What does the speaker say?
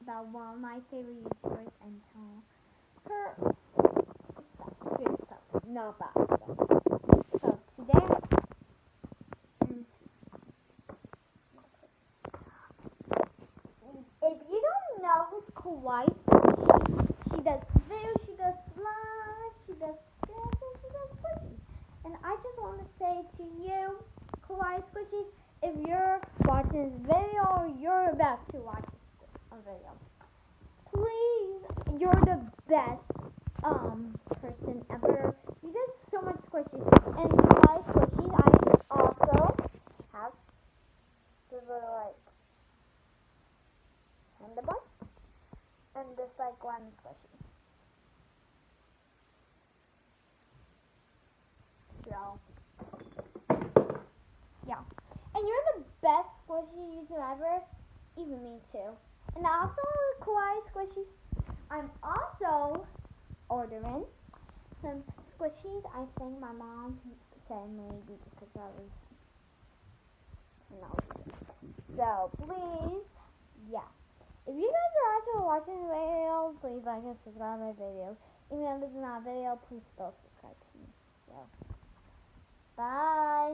about one of my favorite YouTubers and tell her good stuff, not bad stuff. So today, if you don't know who's Kwai, she does videos, she does slides, she does dances, she does squishies. And I just want to say to you, Kwai Squishies, if you're watching this video or you're about to watch a video, please, you're the best person ever. You did so much squishies. And Kwai Squishies, I also have this little like handlebar and this like one squishy. So yeah. And you're the best squishy YouTuber ever. Even me too. And also, Kwai Squishies, I'm also ordering some squishies. I think my mom said maybe because I was, so please, yeah. If you guys are actually watching the video, please like and subscribe my video. Even if this is not a video, please still subscribe to me. So, bye.